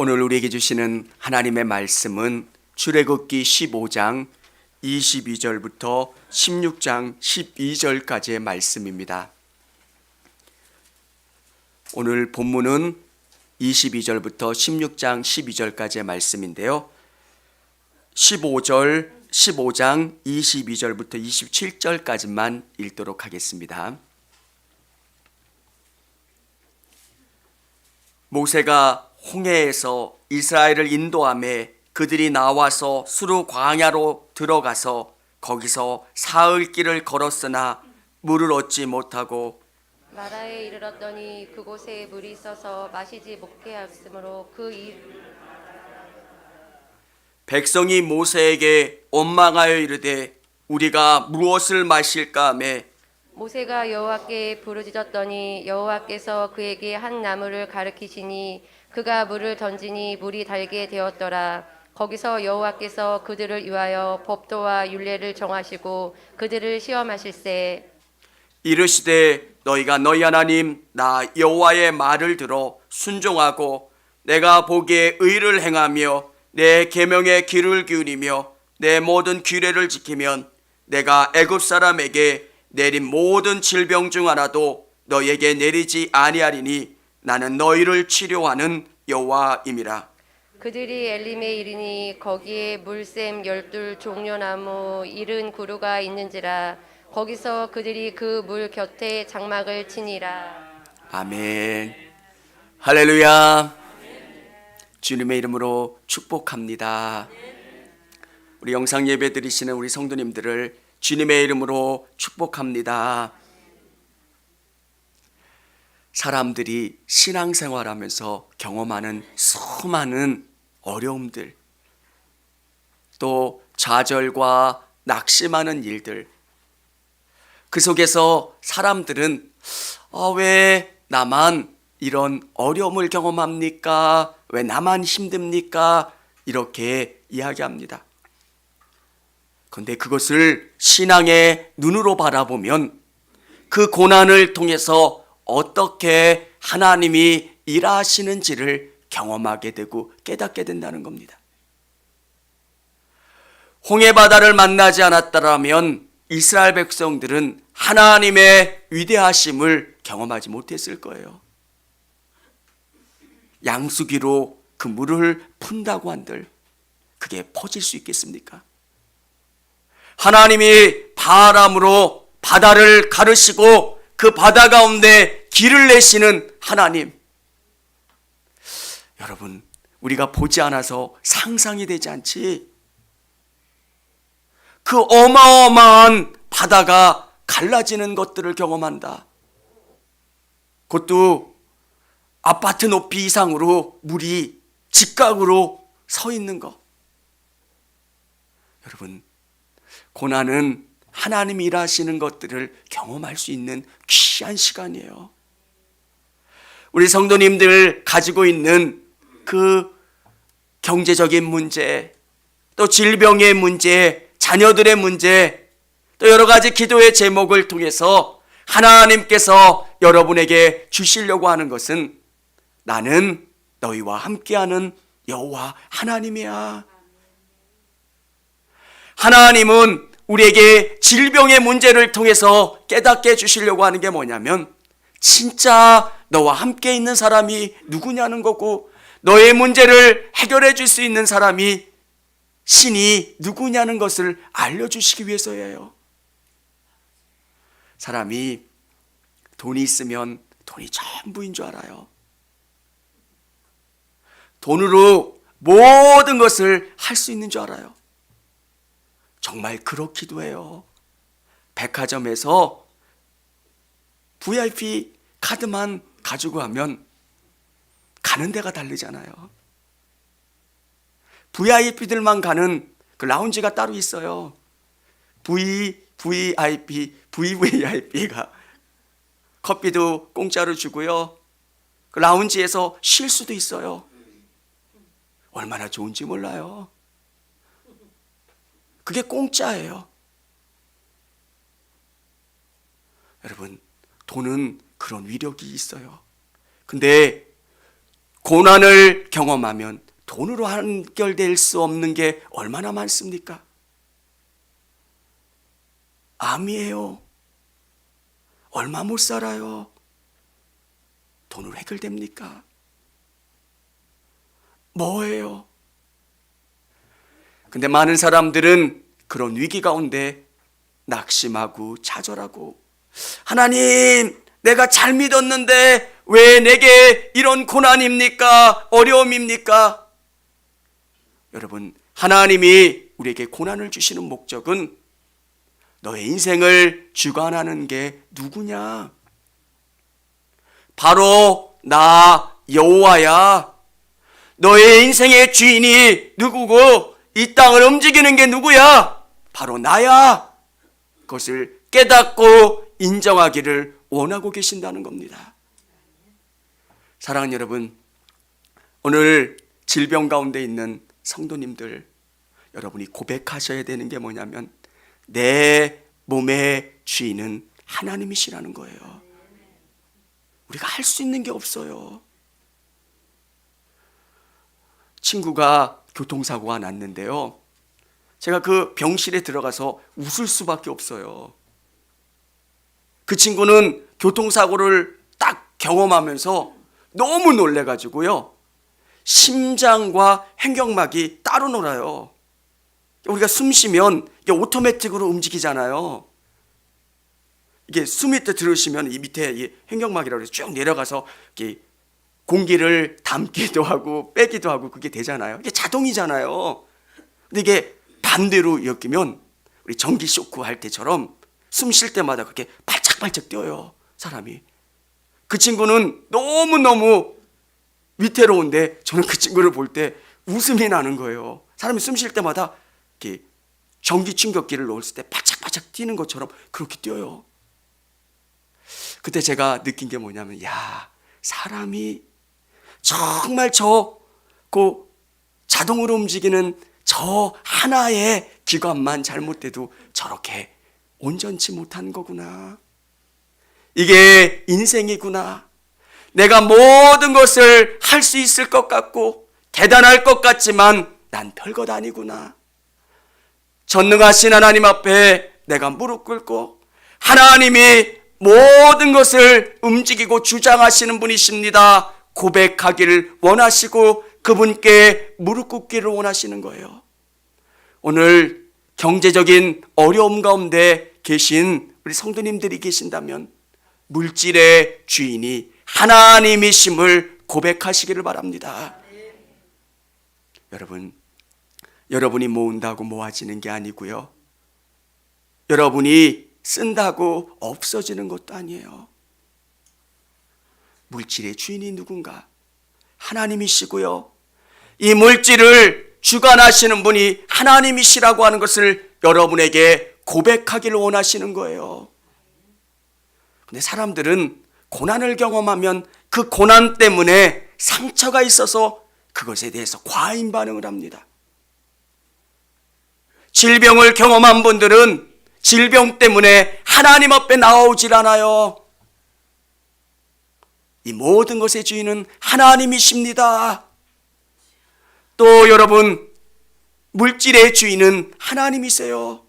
오늘 우리에게 주시는 하나님의 말씀은 출애굽기 15장 22절부터 16장 12절까지의 말씀입니다. 오늘 본문은 22절부터 16장 12절까지의 말씀인데요. 15장 22절부터 27절까지만 읽도록 하겠습니다. 모세가 홍해에서 이스라엘을 인도하며 그들이 나와서 수르 광야로 들어가서 거기서 사흘 길을 걸었으나 물을 얻지 못하고 마라에 이르렀더니 그곳에 물이 있어서 마시지 못게 하였으므로 백성이 모세에게 원망하여 이르되 우리가 무엇을 마실까 하며 모세가 여호와께 부르짖었더니 여호와께서 그에게 한 나무를 가리키시니 그가 물을 던지니 물이 달게 되었더라. 거기서 여호와께서 그들을 위하여 법도와 율례를 정하시고 그들을 시험하실세. 이르시되 너희가 너희 하나님 나 여호와의 말을 들어 순종하고 내가 보기에 의를 행하며 내 계명의 귀를 기울이며 내 모든 규례를 지키면 내가 애굽 사람에게 내린 모든 질병 중 하나도 너희에게 내리지 아니하리니 나는 너희를 치료하는 여호와임이라. 그들이 엘림에 이르니 거기에 물샘 12 종려나무 70 그루가 있는지라. 거기서 그들이 그 물 곁에 장막을 치니라. 아멘. 할렐루야. 주님의 이름으로 축복합니다. 우리 영상 예배 드리시는 우리 성도님들을 주님의 이름으로 축복합니다. 사람들이 신앙생활하면서 경험하는 수많은 어려움들, 또 좌절과 낙심하는 일들, 그 속에서 사람들은 왜 나만 이런 어려움을 경험합니까? 왜 나만 힘듭니까? 이렇게 이야기합니다. 그런데 그것을 신앙의 눈으로 바라보면 그 고난을 통해서 어떻게 하나님이 일하시는지를 경험하게 되고 깨닫게 된다는 겁니다. 홍해바다를 만나지 않았더라면 이스라엘 백성들은 하나님의 위대하심을 경험하지 못했을 거예요. 양수기로 그 물을 푼다고 한들 그게 퍼질 수 있겠습니까? 하나님이 바람으로 바다를 가르시고 그 바다 가운데 길을 내시는 하나님. 여러분, 우리가 보지 않아서 상상이 되지 않지? 그 어마어마한 바다가 갈라지는 것들을 경험한다. 그것도 아파트 높이 이상으로 물이 직각으로 서 있는 것. 여러분, 고난은 하나님이 일하시는 것들을 경험할 수 있는 귀한 시간이에요. 우리 성도님들 가지고 있는 그 경제적인 문제, 또 질병의 문제, 자녀들의 문제, 또 여러 가지 기도의 제목을 통해서 하나님께서 여러분에게 주시려고 하는 것은 나는 너희와 함께하는 여호와 하나님이야. 하나님은 우리에게 질병의 문제를 통해서 깨닫게 해주시려고 하는 게 뭐냐면 진짜 너와 함께 있는 사람이 누구냐는 거고 너의 문제를 해결해 줄 수 있는 사람이 신이 누구냐는 것을 알려주시기 위해서예요. 사람이 돈이 있으면 돈이 전부인 줄 알아요. 돈으로 모든 것을 할 수 있는 줄 알아요. 정말 그렇기도 해요. 백화점에서 VIP 카드만 가지고 가면 가는 데가 다르잖아요. VIP들만 가는 그 라운지가 따로 있어요. VVIP가 커피도 공짜로 주고요. 그 라운지에서 쉴 수도 있어요. 얼마나 좋은지 몰라요. 그게 공짜예요. 여러분, 돈은 그런 위력이 있어요. 근데 고난을 경험하면 돈으로 한결될 수 없는 게 얼마나 많습니까? 암이에요. 얼마 못 살아요. 돈으로 해결됩니까? 뭐예요? 근데 많은 사람들은 그런 위기 가운데 낙심하고 좌절하고, 하나님, 내가 잘 믿었는데 왜 내게 이런 고난입니까? 어려움입니까? 여러분, 하나님이 우리에게 고난을 주시는 목적은 너의 인생을 주관하는 게 누구냐? 바로 나 여호와야. 너의 인생의 주인이 누구고 이 땅을 움직이는 게 누구야? 바로 나야. 그것을 깨닫고 인정하기를 원하고 계신다는 겁니다. 사랑하는 여러분, 오늘 질병 가운데 있는 성도님들, 여러분이 고백하셔야 되는 게 뭐냐면 내 몸의 주인은 하나님이시라는 거예요. 우리가 할 수 있는 게 없어요. 친구가 교통사고가 났는데요, 제가 그 병실에 들어가서 웃을 수밖에 없어요. 그 친구는 교통사고를 딱 경험하면서 너무 놀래가지고요, 심장과 횡격막이 따로 놀아요. 우리가 숨 쉬면 이게 오토매틱으로 움직이잖아요. 이게 숨이 들으시면 이 밑에 이 횡격막이라고 해서 쭉 내려가서 이렇게 공기를 담기도 하고 빼기도 하고 그게 되잖아요. 이게 자동이잖아요. 근데 이게 반대로 엮이면 우리 전기 쇼크 할 때처럼 숨 쉴 때마다 그렇게 발짝발짝 뛰어요, 사람이. 그 친구는 너무너무 위태로운데 저는 그 친구를 볼 때 웃음이 나는 거예요. 사람이 숨 쉴 때마다 이렇게 전기 충격기를 넣었을 때 바짝바짝 뛰는 것처럼 그렇게 뛰어요. 그때 제가 느낀 게 뭐냐면, 야, 사람이 정말 그 자동으로 움직이는 저 하나의 기관만 잘못돼도 저렇게 온전치 못한 거구나. 이게 인생이구나. 내가 모든 것을 할 수 있을 것 같고 대단할 것 같지만 난 별것 아니구나. 전능하신 하나님 앞에 내가 무릎 꿇고, 하나님이 모든 것을 움직이고 주장하시는 분이십니다, 고백하기를 원하시고 그분께 무릎 꿇기를 원하시는 거예요. 오늘 경제적인 어려움 가운데 계신 우리 성도님들이 계신다면 물질의 주인이 하나님이심을 고백하시기를 바랍니다. 여러분이 모은다고 모아지는 게 아니고요, 여러분이 쓴다고 없어지는 것도 아니에요. 물질의 주인이 누군가? 하나님이시고요, 이 물질을 주관하시는 분이 하나님이시라고 하는 것을 여러분에게 고백하기를 원하시는 거예요. 근데 사람들은 고난을 경험하면 그 고난 때문에 상처가 있어서 그것에 대해서 과잉 반응을 합니다. 질병을 경험한 분들은 질병 때문에 하나님 앞에 나오질 않아요. 이 모든 것의 주인은 하나님이십니다. 또 여러분, 물질의 주인은 하나님이세요.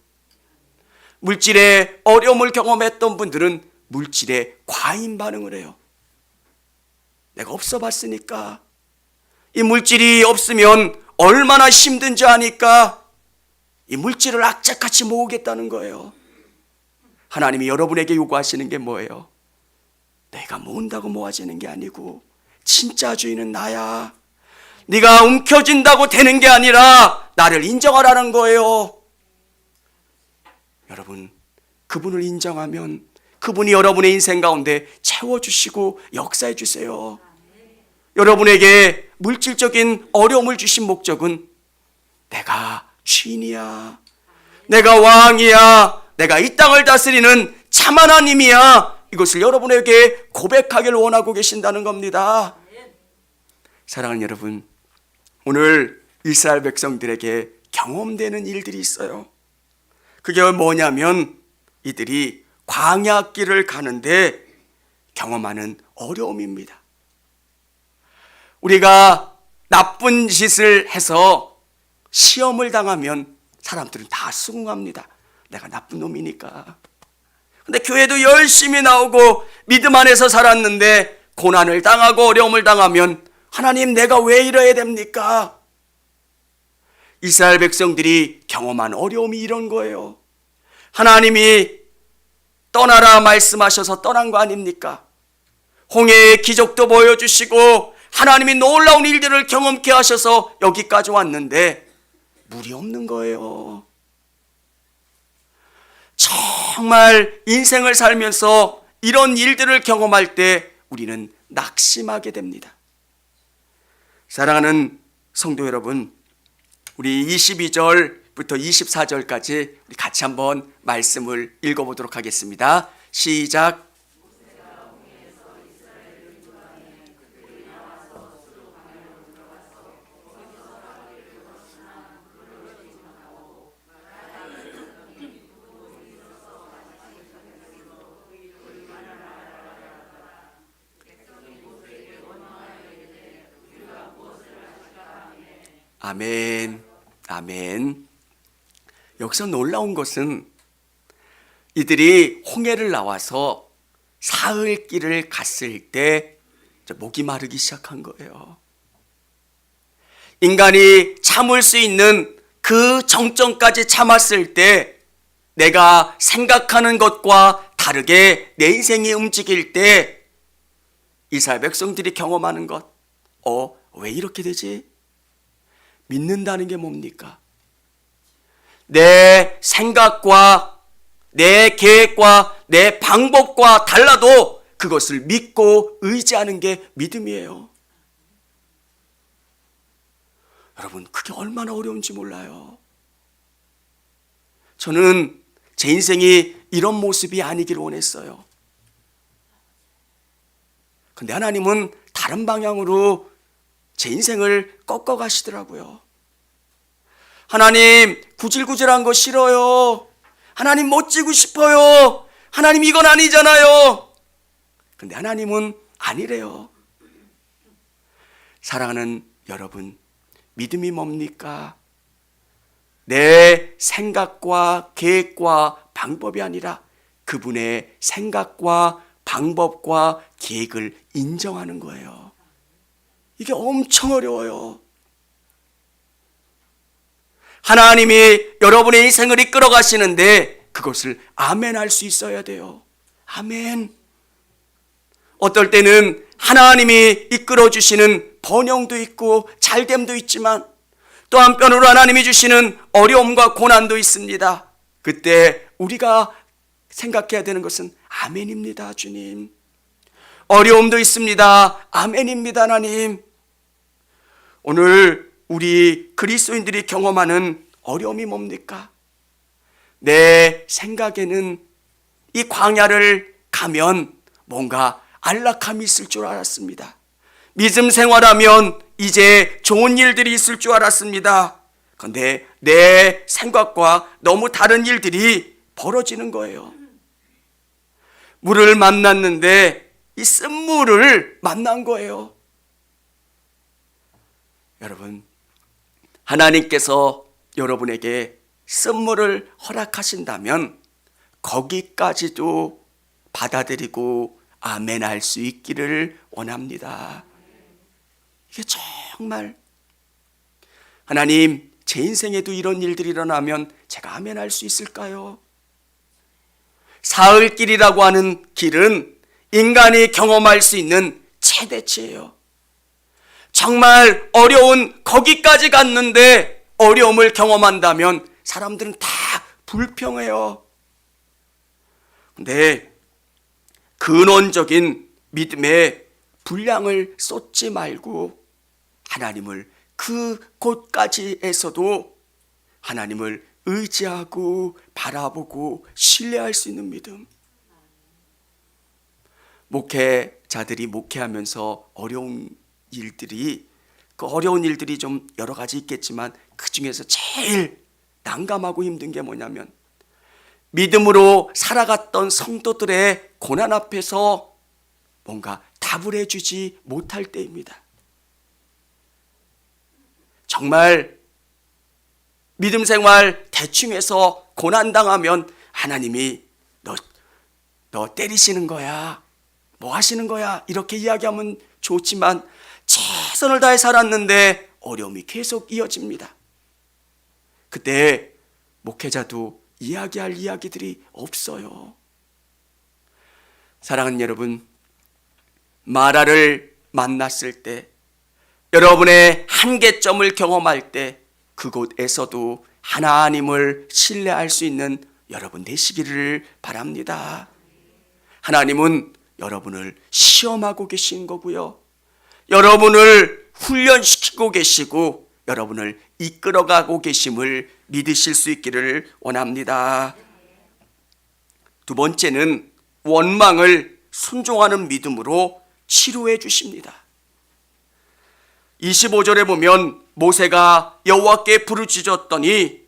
물질의 어려움을 경험했던 분들은 물질에 과잉 반응을 해요. 내가 없어 봤으니까, 이 물질이 없으면 얼마나 힘든지 아니까 이 물질을 악착같이 모으겠다는 거예요. 하나님이 여러분에게 요구하시는 게 뭐예요? 내가 모은다고 모아지는 게 아니고 진짜 주인은 나야. 네가 움켜쥔다고 되는 게 아니라 나를 인정하라는 거예요. 여러분, 그분을 인정하면 그분이 여러분의 인생 가운데 채워주시고 역사해 주세요. 여러분에게 물질적인 어려움을 주신 목적은 내가 주인이야, 내가 왕이야, 내가 이 땅을 다스리는 참 하나님이야, 이것을 여러분에게 고백하기를 원하고 계신다는 겁니다. 사랑하는 여러분, 오늘 이스라엘 백성들에게 경험되는 일들이 있어요. 그게 뭐냐면 이들이 광야길을 가는데 경험하는 어려움입니다. 우리가 나쁜 짓을 해서 시험을 당하면 사람들은 다 수긍합니다. 내가 나쁜 놈이니까. 근데 교회도 열심히 나오고 믿음 안에서 살았는데 고난을 당하고 어려움을 당하면 하나님, 내가 왜 이래야 됩니까? 이스라엘 백성들이 경험한 어려움이 이런 거예요. 하나님이 떠나라 말씀하셔서 떠난 거 아닙니까? 홍해의 기적도 보여주시고 하나님이 놀라운 일들을 경험케 하셔서 여기까지 왔는데 물이 없는 거예요. 정말 인생을 살면서 이런 일들을 경험할 때 우리는 낙심하게 됩니다. 사랑하는 성도 여러분, 우리 22절부터 24절까지 우리 같이 한번 말씀을 읽어보도록 하겠습니다. 시작. 아멘, 아멘. 여기서 놀라운 것은 이들이 홍해를 나와서 사흘 길을 갔을 때 목이 마르기 시작한 거예요. 인간이 참을 수 있는 그 정점까지 참았을 때 내가 생각하는 것과 다르게 내 인생이 움직일 때 이스라엘 백성들이 경험하는 것, 왜 이렇게 되지? 믿는다는 게 뭡니까? 내 생각과 내 계획과 내 방법과 달라도 그것을 믿고 의지하는 게 믿음이에요. 여러분, 그게 얼마나 어려운지 몰라요. 저는 제 인생이 이런 모습이 아니기를 원했어요. 근데 하나님은 다른 방향으로 제 인생을 꺾어 가시더라고요. 하나님, 구질구질한 거 싫어요. 하나님, 멋지고 싶어요. 하나님, 이건 아니잖아요. 근데 하나님은 아니래요. 사랑하는 여러분, 믿음이 뭡니까? 내 생각과 계획과 방법이 아니라 그분의 생각과 방법과 계획을 인정하는 거예요. 이게 엄청 어려워요. 하나님이 여러분의 인생을 이끌어 가시는데 그것을 아멘 할 수 있어야 돼요. 아멘. 어떨 때는 하나님이 이끌어 주시는 번영도 있고 잘됨도 있지만 또 한편으로 하나님이 주시는 어려움과 고난도 있습니다. 그때 우리가 생각해야 되는 것은 아멘입니다, 주님. 어려움도 있습니다. 아멘입니다, 하나님. 오늘 우리 그리스도인들이 경험하는 어려움이 뭡니까? 내 생각에는 이 광야를 가면 뭔가 안락함이 있을 줄 알았습니다. 믿음 생활하면 이제 좋은 일들이 있을 줄 알았습니다. 그런데 내 생각과 너무 다른 일들이 벌어지는 거예요. 물을 만났는데 이 쓴물을 만난 거예요. 여러분, 하나님께서 여러분에게 쓴물을 허락하신다면 거기까지도 받아들이고 아멘 할 수 있기를 원합니다. 이게 정말 하나님, 제 인생에도 이런 일들이 일어나면 제가 아멘 할 수 있을까요? 사흘길이라고 하는 길은 인간이 경험할 수 있는 최대치예요. 정말 어려운 거기까지 갔는데 어려움을 경험한다면 사람들은 다 불평해요. 근데 근원적인 믿음에 분량을 쏟지 말고 하나님을 그 곳까지에서도 하나님을 의지하고 바라보고 신뢰할 수 있는 믿음. 목회자들이 목회하면서 어려운 일들이, 그 어려운 일들이 좀 여러 가지 있겠지만 그 중에서 제일 난감하고 힘든 게 뭐냐면 믿음으로 살아갔던 성도들의 고난 앞에서 뭔가 답을 해주지 못할 때입니다. 정말 믿음 생활 대충 해서 고난당하면 하나님이 너 때리시는 거야, 뭐 하시는 거야, 이렇게 이야기하면 좋지만 최선을 다해 살았는데 어려움이 계속 이어집니다. 그때 목회자도 이야기할 이야기들이 없어요. 사랑하는 여러분, 마라를 만났을 때, 여러분의 한계점을 경험할 때 그곳에서도 하나님을 신뢰할 수 있는 여러분 되시기를 바랍니다. 하나님은 여러분을 시험하고 계신 거고요, 여러분을 훈련시키고 계시고 여러분을 이끌어가고 계심을 믿으실 수 있기를 원합니다. 두 번째는 원망을 순종하는 믿음으로 치료해 주십니다. 25절에 보면 모세가 여호와께 부르짖었더니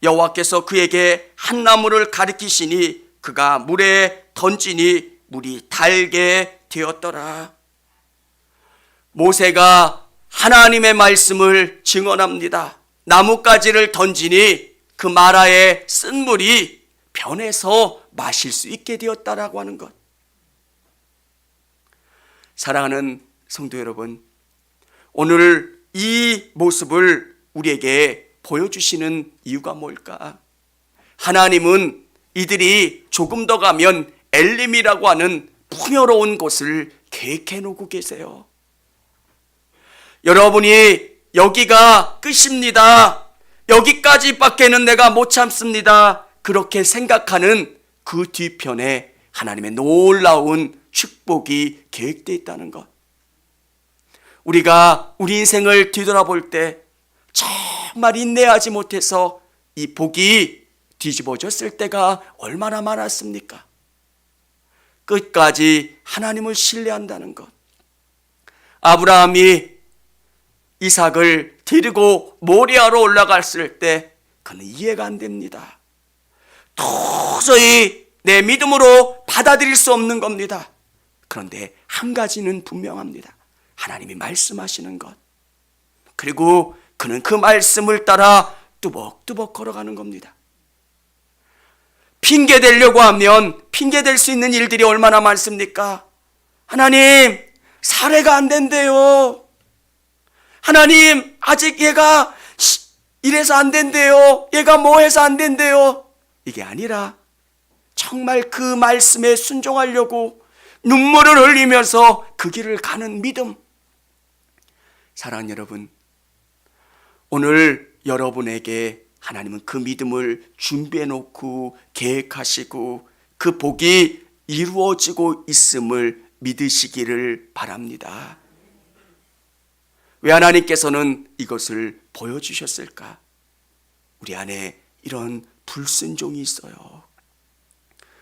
여호와께서 그에게 한 나무를 가리키시니 그가 물에 던지니 물이 달게 되었더라. 모세가 하나님의 말씀을 증언합니다. 나뭇가지를 던지니 그 마라의 쓴물이 변해서 마실 수 있게 되었다라고 하는 것. 사랑하는 성도 여러분, 오늘 이 모습을 우리에게 보여주시는 이유가 뭘까? 하나님은 이들이 조금 더 가면 엘림이라고 하는 풍요로운 곳을 계획해 놓고 계세요. 여러분이 여기가 끝입니다, 여기까지밖에는 내가 못 참습니다, 그렇게 생각하는 그 뒤편에 하나님의 놀라운 축복이 계획되어 있다는 것. 우리가 우리 인생을 뒤돌아볼 때 정말 인내하지 못해서 이 복이 뒤집어졌을 때가 얼마나 많았습니까? 끝까지 하나님을 신뢰한다는 것. 아브라함이 이삭을 데리고 모리아로 올라갔을 때 그는 이해가 안 됩니다. 도저히 내 믿음으로 받아들일 수 없는 겁니다. 그런데 한 가지는 분명합니다. 하나님이 말씀하시는 것. 그리고 그는 그 말씀을 따라 뚜벅뚜벅 걸어가는 겁니다. 핑계 대려고 하면 핑계 댈 수 있는 일들이 얼마나 많습니까? 하나님, 살해가 안 된대요. 하나님, 아직 얘가 이래서 안 된대요. 얘가 뭐 해서 안 된대요. 이게 아니라 정말 그 말씀에 순종하려고 눈물을 흘리면서 그 길을 가는 믿음. 사랑하는 여러분, 오늘 여러분에게 하나님은 그 믿음을 준비해 놓고 계획하시고 그 복이 이루어지고 있음을 믿으시기를 바랍니다. 왜 하나님께서는 이것을 보여주셨을까? 우리 안에 이런 불순종이 있어요.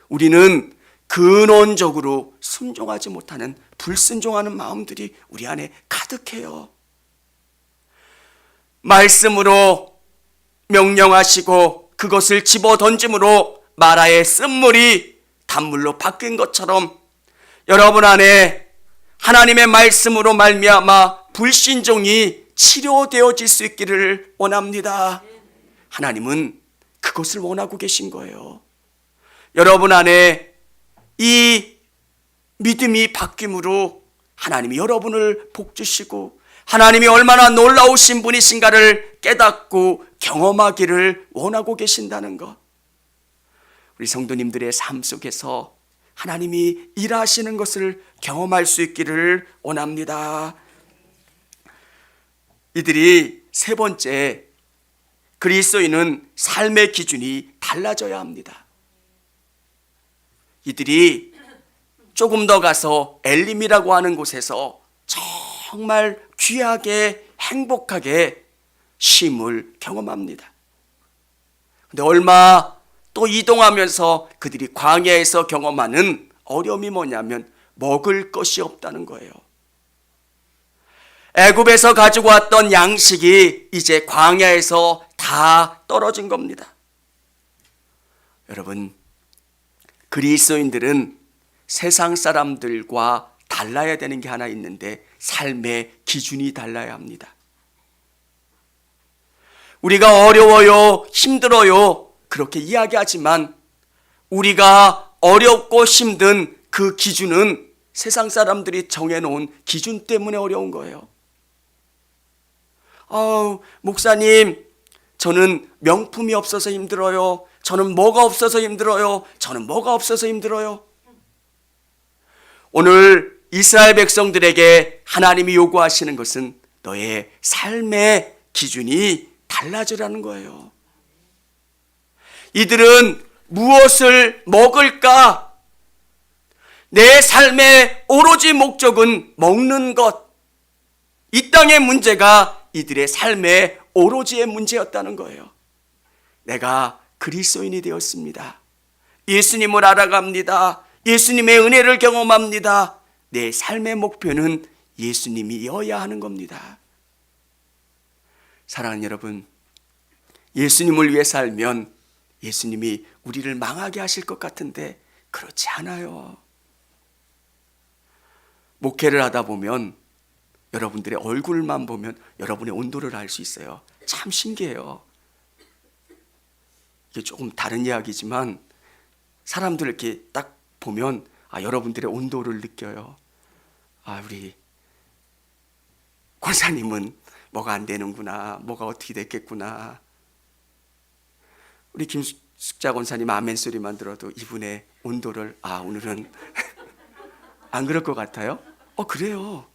우리는 근원적으로 순종하지 못하는 불순종하는 마음들이 우리 안에 가득해요. 말씀으로 명령하시고 그것을 집어 던짐으로 마라의 쓴물이 단물로 바뀐 것처럼 여러분 안에 하나님의 말씀으로 말미암아 불신종이 치료되어질 수 있기를 원합니다. 하나님은 그것을 원하고 계신 거예요. 여러분 안에 이 믿음이 바뀜으로 하나님이 여러분을 복주시고 하나님이 얼마나 놀라우신 분이신가를 깨닫고 경험하기를 원하고 계신다는 것. 우리 성도님들의 삶 속에서 하나님이 일하시는 것을 경험할 수 있기를 원합니다. 이들이 세 번째, 그리스도인은 삶의 기준이 달라져야 합니다. 이들이 조금 더 가서 엘림이라고 하는 곳에서 정말 귀하게 행복하게 쉼을 경험합니다. 근데 얼마 또 이동하면서 그들이 광야에서 경험하는 어려움이 뭐냐면 먹을 것이 없다는 거예요. 애굽에서 가지고 왔던 양식이 이제 광야에서 다 떨어진 겁니다. 여러분, 그리스도인들은 세상 사람들과 달라야 되는 게 하나 있는데 삶의 기준이 달라야 합니다. 우리가 어려워요, 힘들어요, 그렇게 이야기하지만 우리가 어렵고 힘든 그 기준은 세상 사람들이 정해놓은 기준 때문에 어려운 거예요. 목사님, 저는 명품이 없어서 힘들어요. 저는 뭐가 없어서 힘들어요. 저는 뭐가 없어서 힘들어요. 오늘 이스라엘 백성들에게 하나님이 요구하시는 것은 너의 삶의 기준이 달라지라는 거예요. 이들은 무엇을 먹을까? 내 삶의 오로지 목적은 먹는 것. 이 땅의 문제가 이들의 삶의 오로지의 문제였다는 거예요. 내가 그리스도인이 되었습니다. 예수님을 알아갑니다. 예수님의 은혜를 경험합니다. 내 삶의 목표는 예수님이어야 하는 겁니다. 사랑하는 여러분, 예수님을 위해 살면 예수님이 우리를 망하게 하실 것 같은데 그렇지 않아요. 목회를 하다 보면 여러분들의 얼굴만 보면 여러분의 온도를 알 수 있어요. 참 신기해요. 이게 조금 다른 이야기지만 사람들 이렇게 딱 보면 여러분들의 온도를 느껴요. 우리 권사님은 뭐가 안 되는구나, 뭐가 어떻게 됐겠구나. 우리 김숙자 권사님 아멘 소리만 들어도 이분의 온도를 오늘은 안 그럴 것 같아요? 그래요.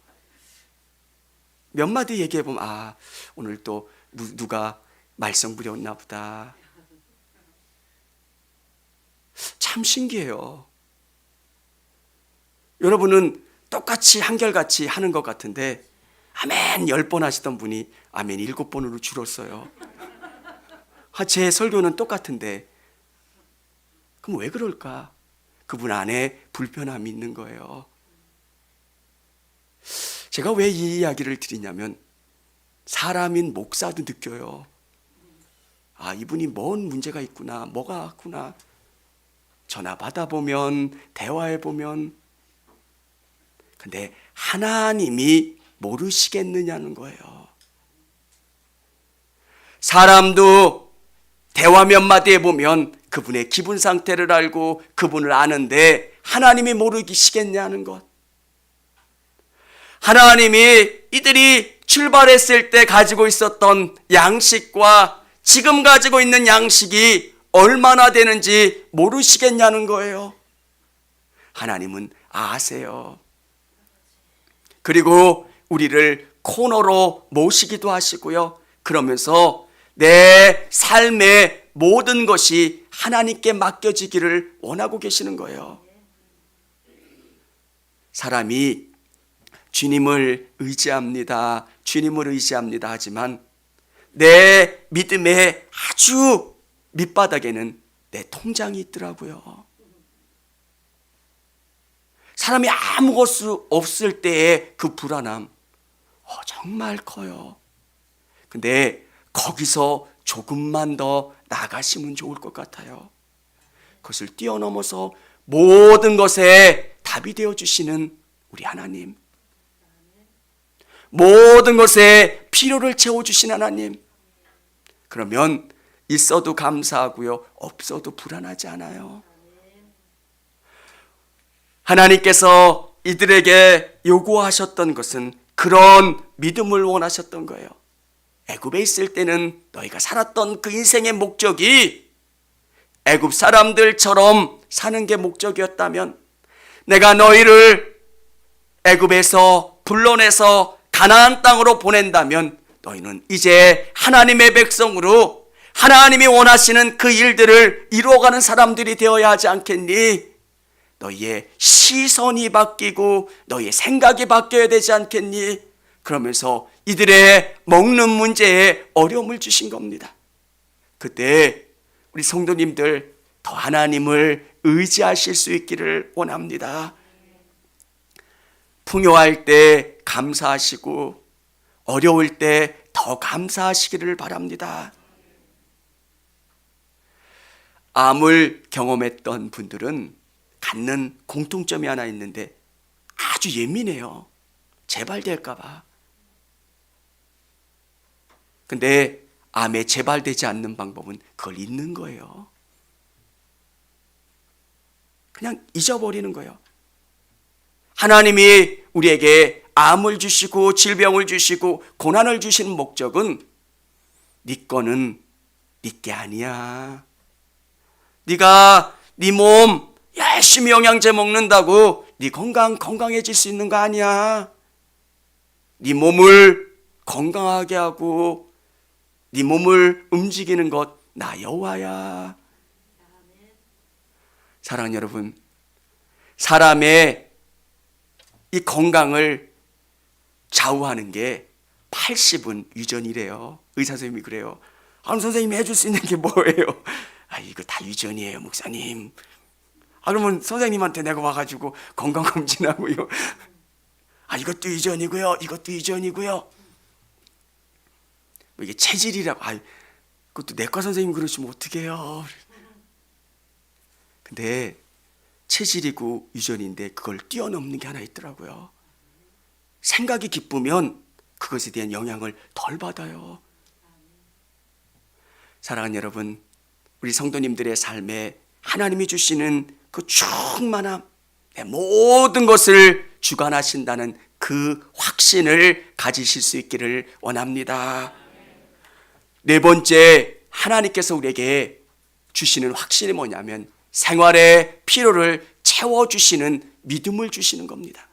몇 마디 얘기해 보면 오늘 또 누가 말썽 부렸나 보다. 참 신기해요. 여러분은 똑같이 한결같이 하는 것 같은데 아멘 10번 하시던 분이 아멘 7번으로 줄었어요. 제 설교는 똑같은데 그럼 왜 그럴까? 그분 안에 불편함이 있는 거예요. 제가 왜 이 이야기를 드리냐면 사람인 목사도 느껴요. 이분이 뭔 문제가 있구나, 뭐가 있구나. 전화 받아보면, 대화해보면. 근데 하나님이 모르시겠느냐는 거예요. 사람도 대화 몇 마디 해보면 그분의 기분 상태를 알고 그분을 아는데 하나님이 모르시겠냐는 것. 하나님이 이들이 출발했을 때 가지고 있었던 양식과 지금 가지고 있는 양식이 얼마나 되는지 모르시겠냐는 거예요. 하나님은 아세요. 그리고 우리를 코너로 모시기도 하시고요. 그러면서 내 삶의 모든 것이 하나님께 맡겨지기를 원하고 계시는 거예요. 사람이 주님을 의지합니다. 주님을 의지합니다. 하지만 내 믿음의 아주 밑바닥에는 내 통장이 있더라고요. 사람이 아무것도 없을 때의 그 불안함 정말 커요. 근데 거기서 조금만 더 나가시면 좋을 것 같아요. 그것을 뛰어넘어서 모든 것에 답이 되어주시는 우리 하나님, 모든 것에 필요를 채워주신 하나님, 그러면 있어도 감사하고요, 없어도 불안하지 않아요. 하나님께서 이들에게 요구하셨던 것은 그런 믿음을 원하셨던 거예요. 애굽에 있을 때는 너희가 살았던 그 인생의 목적이 애굽 사람들처럼 사는 게 목적이었다면, 내가 너희를 애굽에서 불러내서 가나안 땅으로 보낸다면 너희는 이제 하나님의 백성으로 하나님이 원하시는 그 일들을 이루어가는 사람들이 되어야 하지 않겠니? 너희의 시선이 바뀌고 너희의 생각이 바뀌어야 되지 않겠니? 그러면서 이들의 먹는 문제에 어려움을 주신 겁니다. 그때 우리 성도님들 더 하나님을 의지하실 수 있기를 원합니다. 풍요할 때 감사하시고 어려울 때 더 감사하시기를 바랍니다. 암을 경험했던 분들은 갖는 공통점이 하나 있는데 아주 예민해요. 재발될까 봐. 근데 암에 재발되지 않는 방법은 그걸 잊는 거예요. 그냥 잊어버리는 거예요. 하나님이 우리에게 암을 주시고 질병을 주시고 고난을 주시는 목적은 네 거는 네 게 아니야. 네가 네 몸 열심히 영양제 먹는다고 네 건강해질 수 있는 거 아니야. 네 몸을 건강하게 하고 네 몸을 움직이는 것 나 여호와야. 사랑하는 여러분, 사람의 이 건강을 좌우하는 게 80은 유전이래요. 의사 선생님이 그래요. 선생님이 해줄 수 있는 게 뭐예요? 이거 다 유전이에요, 목사님. 그러면 선생님한테 내가 와가지고 건강검진하고요. 이것도 유전이고요. 이것도 유전이고요. 이게 체질이라고. 그것도 내과 선생님 그러시면 어떡해요. 근데 체질이고 유전인데 그걸 뛰어넘는 게 하나 있더라고요. 생각이 기쁘면 그것에 대한 영향을 덜 받아요. 사랑하는 여러분, 우리 성도님들의 삶에 하나님이 주시는 그 충만함, 모든 것을 주관하신다는 그 확신을 가지실 수 있기를 원합니다. 네 번째, 하나님께서 우리에게 주시는 확신이 뭐냐면 생활의 필요를 채워주시는 믿음을 주시는 겁니다.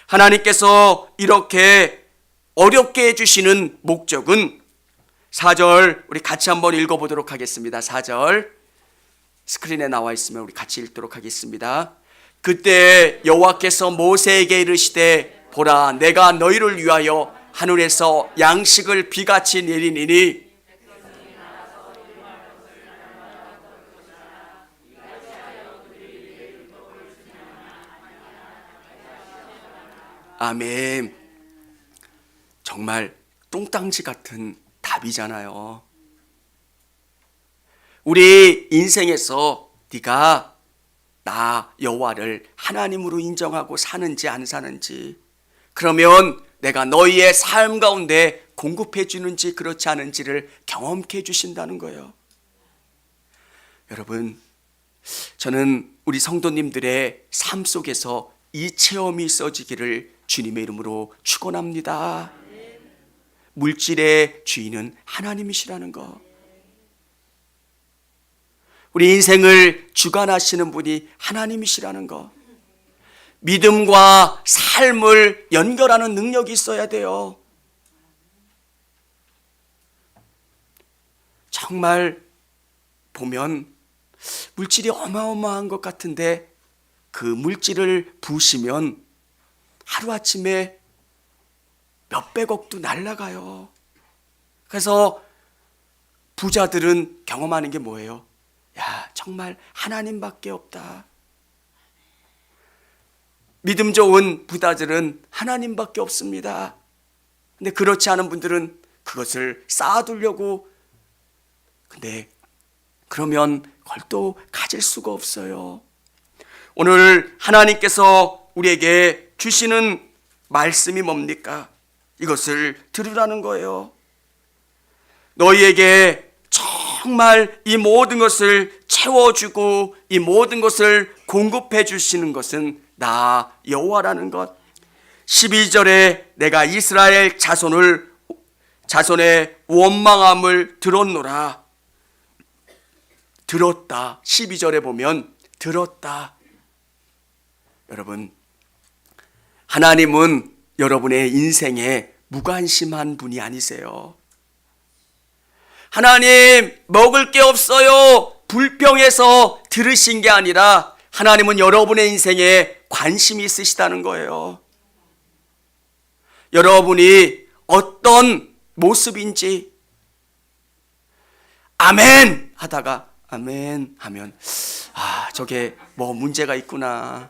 하나님께서 이렇게 어렵게 해주시는 목적은 4절 우리 같이 한번 읽어보도록 하겠습니다. 4절 스크린에 나와 있으면 우리 같이 읽도록 하겠습니다. 그때 여호와께서 모세에게 이르시되 보라 내가 너희를 위하여 하늘에서 양식을 비같이 내리니니 아멘. 정말 똥땅지 같은 답이잖아요. 우리 인생에서 네가 나 여호와를 하나님으로 인정하고 사는지 안 사는지, 그러면 내가 너희의 삶 가운데 공급해 주는지 그렇지 않은지를 경험케 해주신다는 거예요. 여러분, 저는 우리 성도님들의 삶 속에서 이 체험이 있어지기를 주님의 이름으로 축원합니다. 물질의 주인은 하나님이시라는 거. 우리 인생을 주관하시는 분이 하나님이시라는 거. 믿음과 삶을 연결하는 능력이 있어야 돼요. 정말 보면 물질이 어마어마한 것 같은데 그 물질을 부으시면 하루아침에 몇백억도 날아가요. 그래서 부자들은 경험하는 게 뭐예요? 정말 하나님밖에 없다. 믿음 좋은 부자들은 하나님밖에 없습니다. 근데 그렇지 않은 분들은 그것을 쌓아두려고, 근데 그러면 그걸 또 가질 수가 없어요. 오늘 하나님께서 우리에게 주시는 말씀이 뭡니까? 이것을 들으라는 거예요. 너희에게 정말 이 모든 것을 채워주고 이 모든 것을 공급해 주시는 것은 나 여호와라는 것. 12절에 내가 이스라엘 자손의 원망함을 들었노라. 들었다. 12절에 보면 들었다. 여러분, 하나님은 여러분의 인생에 무관심한 분이 아니세요. 하나님 먹을 게 없어요 불평해서 들으신 게 아니라 하나님은 여러분의 인생에 관심이 있으시다는 거예요. 여러분이 어떤 모습인지 아멘 하다가 아멘 하면 저게 뭐 문제가 있구나,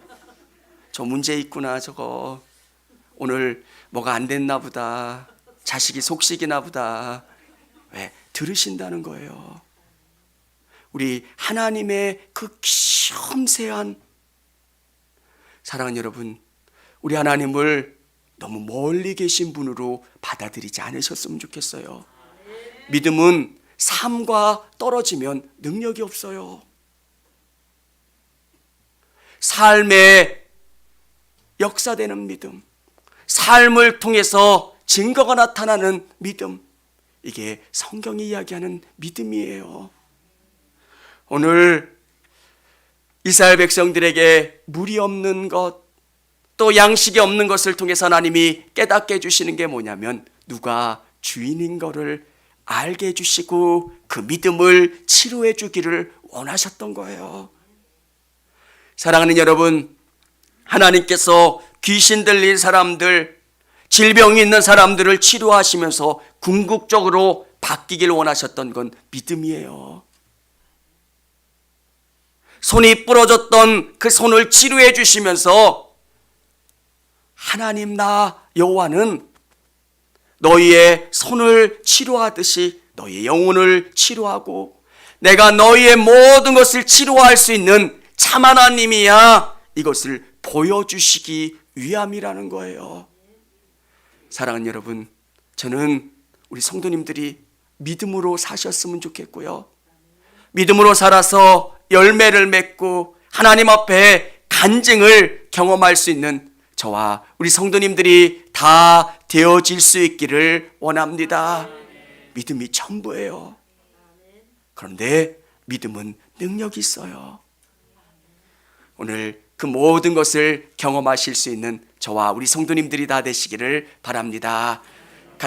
저 문제 있구나, 저거 오늘 뭐가 안 됐나 보다, 자식이 속식이나 보다. 왜? 들으신다는 거예요. 우리 하나님의 그 섬세한 사랑하는 여러분, 우리 하나님을 너무 멀리 계신 분으로 받아들이지 않으셨으면 좋겠어요. 믿음은 삶과 떨어지면 능력이 없어요. 삶의 역사되는 믿음, 삶을 통해서 증거가 나타나는 믿음, 이게 성경이 이야기하는 믿음이에요. 오늘 이스라엘 백성들에게 물이 없는 것, 또 양식이 없는 것을 통해서 하나님이 깨닫게 해주시는 게 뭐냐면 누가 주인인 것을 알게 해주시고 그 믿음을 치료해 주기를 원하셨던 거예요. 사랑하는 여러분, 하나님께서 귀신 들린 사람들, 질병이 있는 사람들을 치료하시면서 궁극적으로 바뀌길 원하셨던 건 믿음이에요. 손이 부러졌던 그 손을 치료해 주시면서 하나님 나 여호와는 너희의 손을 치료하듯이 너희의 영혼을 치료하고 내가 너희의 모든 것을 치료할 수 있는 참 하나님이야, 이것을 보여주시기 위함이라는 거예요. 사랑하는 여러분, 저는 우리 성도님들이 믿음으로 사셨으면 좋겠고요, 믿음으로 살아서 열매를 맺고 하나님 앞에 간증을 경험할 수 있는 저와 우리 성도님들이 다 되어질 수 있기를 원합니다. 믿음이 전부예요. 그런데 믿음은 능력이 있어요. 오늘 그 모든 것을 경험하실 수 있는 저와 우리 성도님들이 다 되시기를 바랍니다.